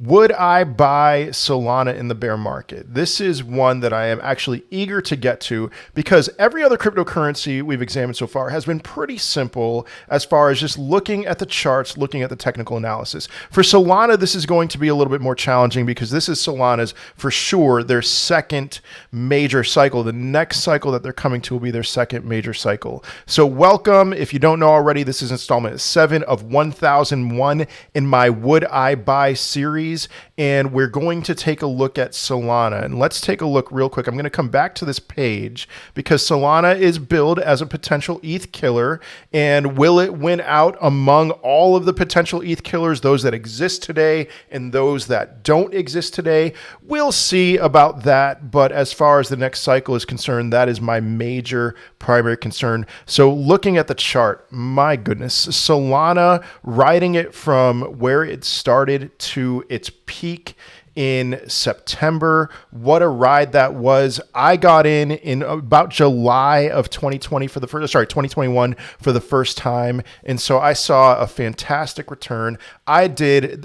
Would I buy Solana in the bear market? This is one that I am actually eager to get to because every other cryptocurrency we've examined so far has been pretty simple as far as just looking at the charts, looking at the technical analysis. For Solana, this is going to be a little bit more challenging because this is Solana's, for sure, their second major cycle. The next cycle that they're coming to will be their second major cycle. So welcome. If you don't know already, this is installment 7 of 1001 in my Would I Buy series. And we're going to take a look at Solana. And let's take a look real quick. I'm going to come back to this page because Solana is billed as a potential ETH killer. And will it win out among all of the potential ETH killers, those that exist today and those that don't exist today? We'll see about that. But as far as the next cycle is concerned, that is my major primary concern. So looking at the chart, my goodness, Solana riding it from where it started to its peak in September. What a ride that was. I got in about July of 2021 for the first time. And so I saw a fantastic return. I did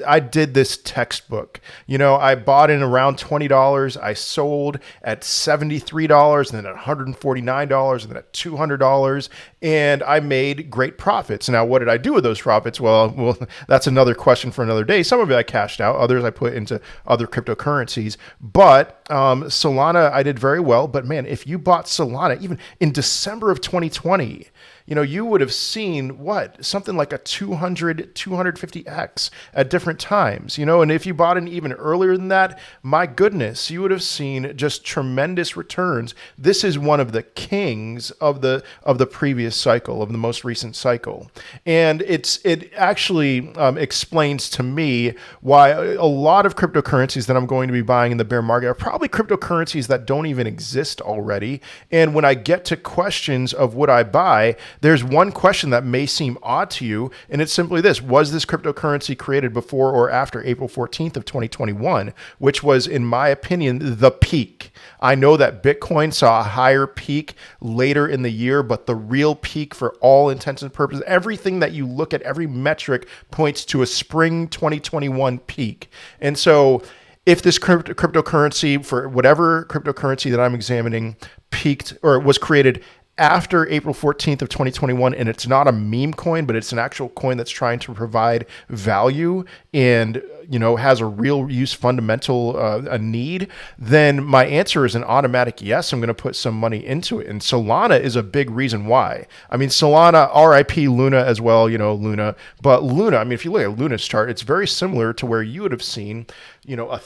this textbook. You know, I bought in around $20. I sold at $73 and then at $149 and then at $200. And I made great profits. Now, what did I do with those profits? Well, that's another question for another day. Some of it I cashed out. Others I put into other cryptocurrencies. But Solana, I did very well. But man, if you bought Solana even in December of 2020, you know, you would have seen something like a 250x at different times, you know, and if you bought it even earlier than that, my goodness, you would have seen just tremendous returns. This is one of the kings of the previous cycle, of the most recent cycle. And it actually explains to me why a lot of cryptocurrencies that I'm going to be buying in the bear market are probably cryptocurrencies that don't even exist already. And when I get to questions of would I buy, there's one question that may seem odd to you, and it's simply this: was this cryptocurrency created before or after April 14th of 2021, which was, in my opinion, the peak? I know that Bitcoin saw a higher peak later in the year, but the real peak for all intents and purposes, everything that you look at, every metric points to a spring 2021 peak. And so if this cryptocurrency, for whatever cryptocurrency that I'm examining, peaked or was created after April 14th of 2021, and it's not a meme coin, but it's an actual coin that's trying to provide value and, you know, has a real use fundamental a need, then my answer is an automatic yes. I'm going to put some money into it. And Solana is a big reason why. I mean, Solana, RIP Luna as well, you know, Luna. But Luna, I mean, if you look at Luna's chart, it's very similar to where you would have seen, you know, a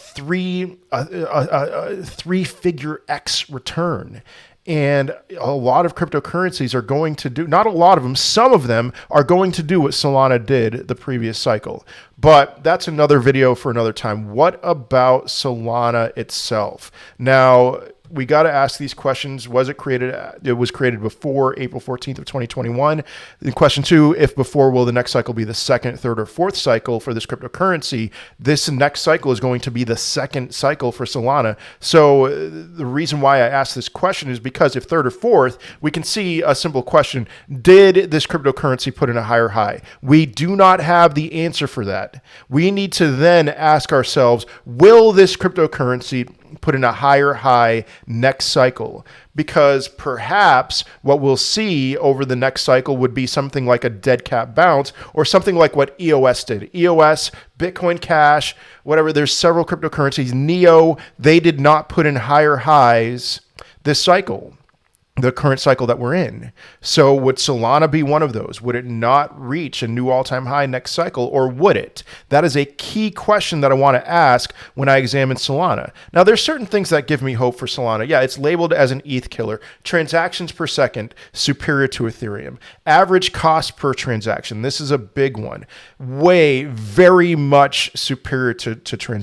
three-figure X return. And a lot of cryptocurrencies are going to do, not a lot of them, some of them are going to do what Solana did the previous cycle. But that's another video for another time. What about Solana itself? Now, we got to ask these questions. Was it created? It was created before April 14th of 2021. And question 2, if before, will the next cycle be the second, third, or fourth cycle for this cryptocurrency? This next cycle is going to be the second cycle for Solana. So the reason why I asked this question is because if third or fourth, we can see a simple question. Did this cryptocurrency put in a higher high? We do not have the answer for that. We need to then ask ourselves, will this cryptocurrency put in a higher high next cycle? Because perhaps what we'll see over the next cycle would be something like a dead cat bounce or something like what EOS did. EOS, Bitcoin Cash, whatever, there's several cryptocurrencies. NEO, they did not put in higher highs this cycle, the current cycle that we're in. So would Solana be one of those? Would it not reach a new all-time high next cycle, or would it? That is a key question that I want to ask when I examine Solana. Now, there's certain things that give me hope for Solana. Yeah, it's labeled as an ETH killer. Transactions per second, superior to Ethereum. Average cost per transaction. This is a big one. Very much superior to superior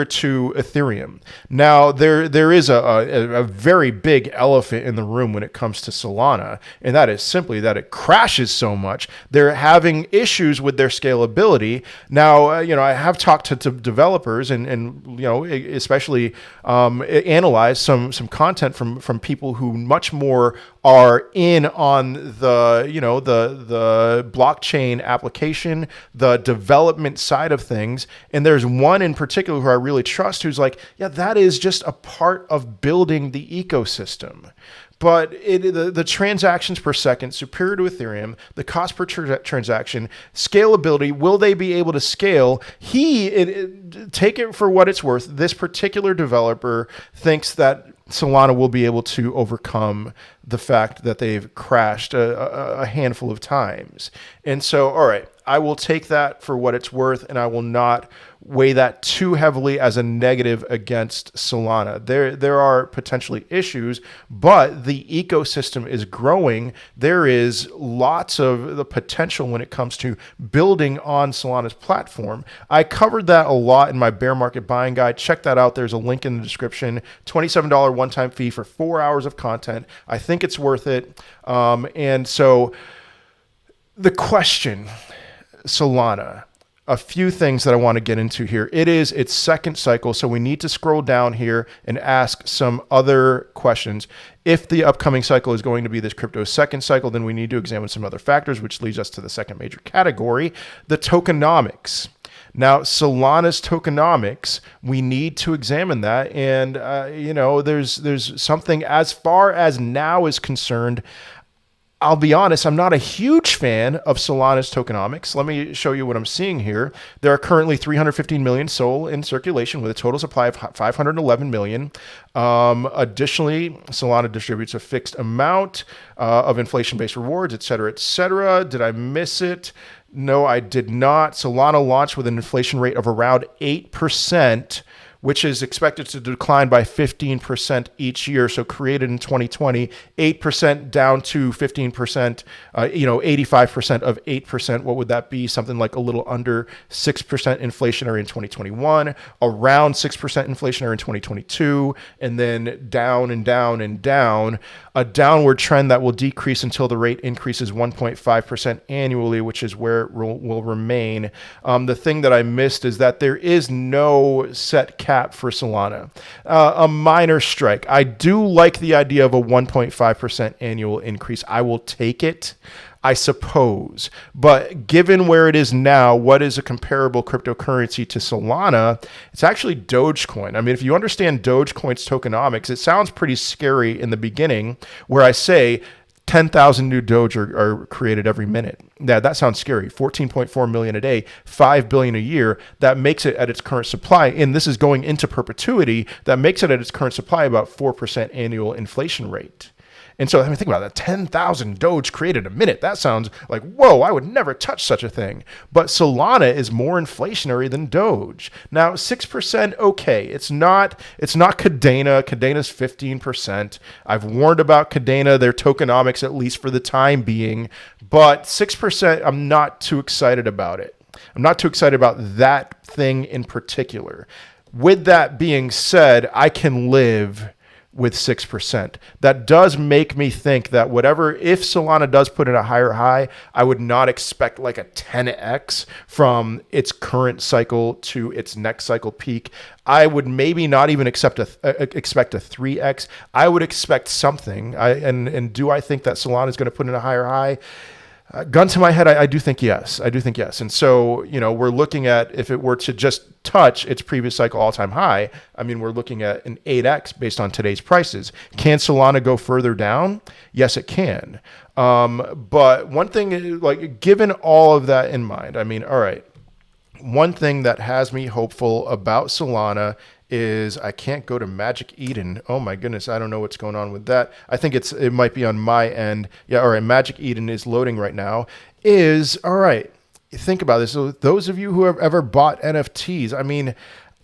to Ethereum. Now, there is a very very big elephant in the room when it comes to Solana, and that is simply that it crashes so much. They're having issues with their scalability. Now, I have talked to developers and especially analyzed some content from people who much more are in on the blockchain application, the development side of things. And there's one in particular who I really trust who's like, yeah, that is just a part of building the ecosystem. But the transactions per second, superior to Ethereum, the cost per transaction, scalability, will they be able to scale? Take it for what it's worth. This particular developer thinks that Solana will be able to overcome the fact that they've crashed a handful of times. And so, all right, I will take that for what it's worth, and I will not weigh that too heavily as a negative against Solana. There are potentially issues, but the ecosystem is growing. There is lots of the potential when it comes to building on Solana's platform. I covered that a lot in my bear market buying guide. Check that out. There's a link in the description. $27 one-time fee for 4 hours of content. I think it's worth it. And so the question, Solana, a few things that I want to get into here. It is its second cycle, so we need to scroll down here and ask some other questions. If the upcoming cycle is going to be this crypto's second cycle, then we need to examine some other factors, which leads us to the second major category, the tokenomics. Now, Solana's tokenomics, we need to examine that. And, there's something as far as now is concerned. I'll be honest, I'm not a huge fan of Solana's tokenomics. Let me show you what I'm seeing here. There are currently 315 million SOL in circulation with a total supply of 511 million. Additionally, Solana distributes a fixed amount of inflation-based rewards, et cetera, et cetera. Did I miss it? No, I did not. Solana launched with an inflation rate of around 8%, which is expected to decline by 15% each year. So created in 2020, 8% down to 15%, 85% of 8%. What would that be? Something like a little under 6% inflationary in 2021, around 6% inflationary in 2022, and then down and down and down. A downward trend that will decrease until the rate increases 1.5% annually, which is where it will remain. The thing that I missed is that there is no set cap for Solana. A minor strike. I do like the idea of a 1.5% annual increase. I will take it, I suppose. But given where it is now, what is a comparable cryptocurrency to Solana? It's actually Dogecoin. I mean, if you understand Dogecoin's tokenomics, it sounds pretty scary in the beginning, where I say 10,000 new Doge are created every minute. Yeah, that sounds scary. 14.4 million a day, 5 billion a year. That makes it at its current supply, and this is going into perpetuity, that makes it at its current supply about 4% annual inflation rate. And so, think about that, 10,000 Doge created a minute. That sounds like, whoa, I would never touch such a thing. But Solana is more inflationary than Doge. Now, 6%, okay. It's not Cadena. Cadena's 15%. I've warned about Cadena, their tokenomics, at least for the time being. But 6%, I'm not too excited about it. I'm not too excited about that thing in particular. With that being said, I can live with 6%. That does make me think that if Solana does put in a higher high, I would not expect like a 10x from its current cycle to its next cycle peak. I would maybe not even expect a 3x. I would expect something. And do I think that Solana is going to put in a higher high? Gun to my head, I do think yes. And so, we're looking at, if it were to just touch its previous cycle all-time high, we're looking at an 8x based on today's prices. Can Solana go further down? Yes, it can. But one thing, given all of that in mind, all right, one thing that has me hopeful about Solana is I can't go to Magic Eden. Oh my goodness, I don't know what's going on with that. I think it might be on my end. Yeah, all right, Magic Eden is loading right now. All right, think about this. So those of you who have ever bought NFTs,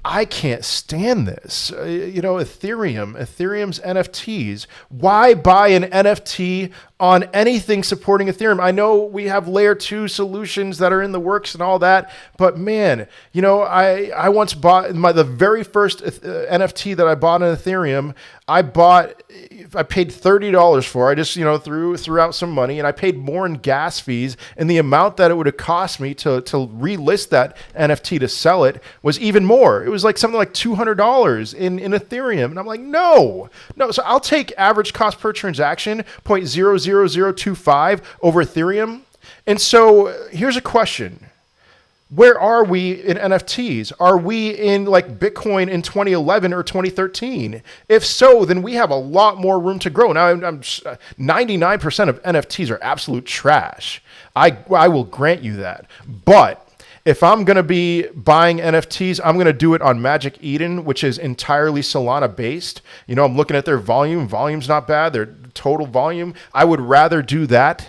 I can't stand this. Ethereum's NFTs. Why buy an NFT on anything supporting Ethereum. I know we have layer 2 solutions that are in the works and all that, but man, you know, I once bought the very first NFT that I bought on Ethereum. I paid $30 for. I just, you know, threw out some money, and I paid more in gas fees, and the amount that it would have cost me to relist that NFT to sell it was even more. It was like something like $200 in Ethereum, and I'm like, no. So I'll take average cost per transaction 0.00025 over Ethereum. And so here's a question. Where are we in NFTs? Are we in like Bitcoin in 2011 or 2013? If so, then we have a lot more room to grow. Now, 99% of NFTs are absolute trash. I will grant you that. But if I'm going to be buying NFTs, I'm going to do it on Magic Eden, which is entirely Solana based. You know, I'm looking at their volume. Volume's not bad. Their total volume. I would rather do that.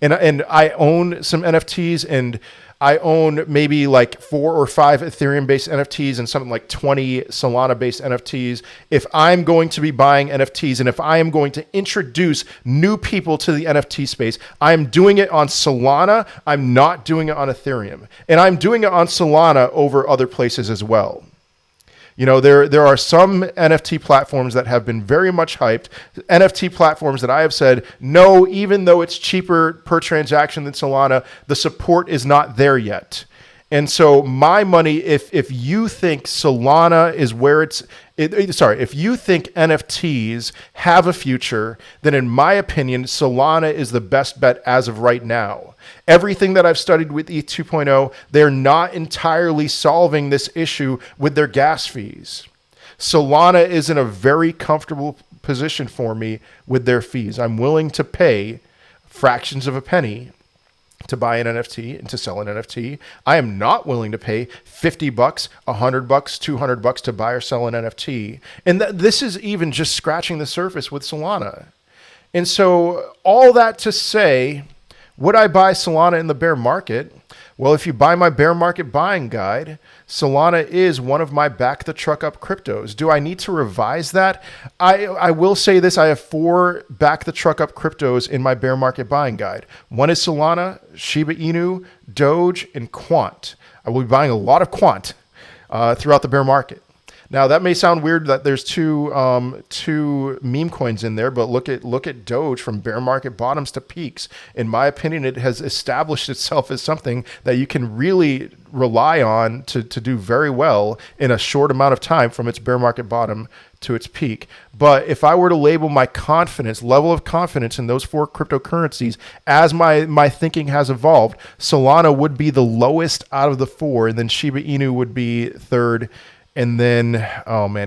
And I own some NFTs, and I own maybe like 4 or 5 Ethereum-based NFTs and something like 20 Solana-based NFTs. If I'm going to be buying NFTs and if I am going to introduce new people to the NFT space, I'm doing it on Solana. I'm not doing it on Ethereum. And I'm doing it on Solana over other places as well. You know, there are some NFT platforms that have been very much hyped, NFT platforms that I have said, no, even though it's cheaper per transaction than Solana, the support is not there yet. And so my money, if you think Solana is where if you think NFTs have a future, then in my opinion, Solana is the best bet as of right now. Everything that I've studied with ETH 2.0, they're not entirely solving this issue with their gas fees. Solana is in a very comfortable position for me with their fees. I'm willing to pay fractions of a penny to buy an NFT and to sell an NFT. I am not willing to pay $50, $100, $200 to buy or sell an NFT. And this is even just scratching the surface with Solana. And so all that to say, would I buy Solana in the bear market? Well, if you buy my bear market buying guide, Solana is one of my back the truck up cryptos. Do I need to revise that? I will say this. I have 4 back the truck up cryptos in my bear market buying guide. One is Solana, Shiba Inu, Doge, and Quant. I will be buying a lot of Quant throughout the bear market. Now that may sound weird that there's two meme coins in there, but look at Doge from bear market bottoms to peaks. In my opinion, it has established itself as something that you can really rely on to do very well in a short amount of time from its bear market bottom to its peak. But if I were to label my level of confidence in those 4 cryptocurrencies as my thinking has evolved, Solana would be the lowest out of the 4, and then Shiba Inu would be 3rd. And then,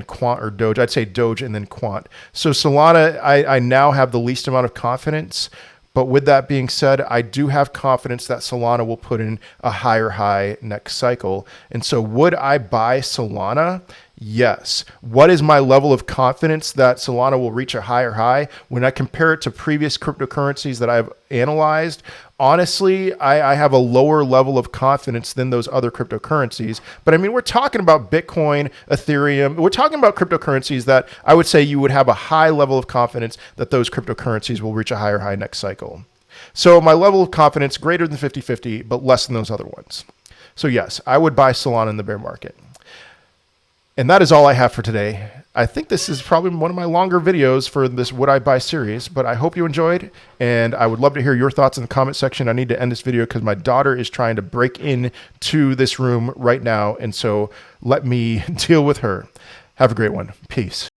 Quant or Doge. I'd say Doge and then Quant. So Solana, I now have the least amount of confidence. But with that being said, I do have confidence that Solana will put in a higher high next cycle. And so would I buy Solana? Yes. What is my level of confidence that Solana will reach a higher high? When I compare it to previous cryptocurrencies that I've analyzed, honestly, I have a lower level of confidence than those other cryptocurrencies. But I mean, we're talking about Bitcoin, Ethereum. We're talking about cryptocurrencies that I would say you would have a high level of confidence that those cryptocurrencies will reach a higher high next cycle. So my level of confidence greater than 50-50, but less than those other ones. So yes, I would buy Solana in the bear market. And that is all I have for today. I think this is probably one of my longer videos for this Would I Buy series, but I hope you enjoyed, and I would love to hear your thoughts in the comment section. I need to end this video because my daughter is trying to break into this room right now, and so let me deal with her. Have a great one. Peace.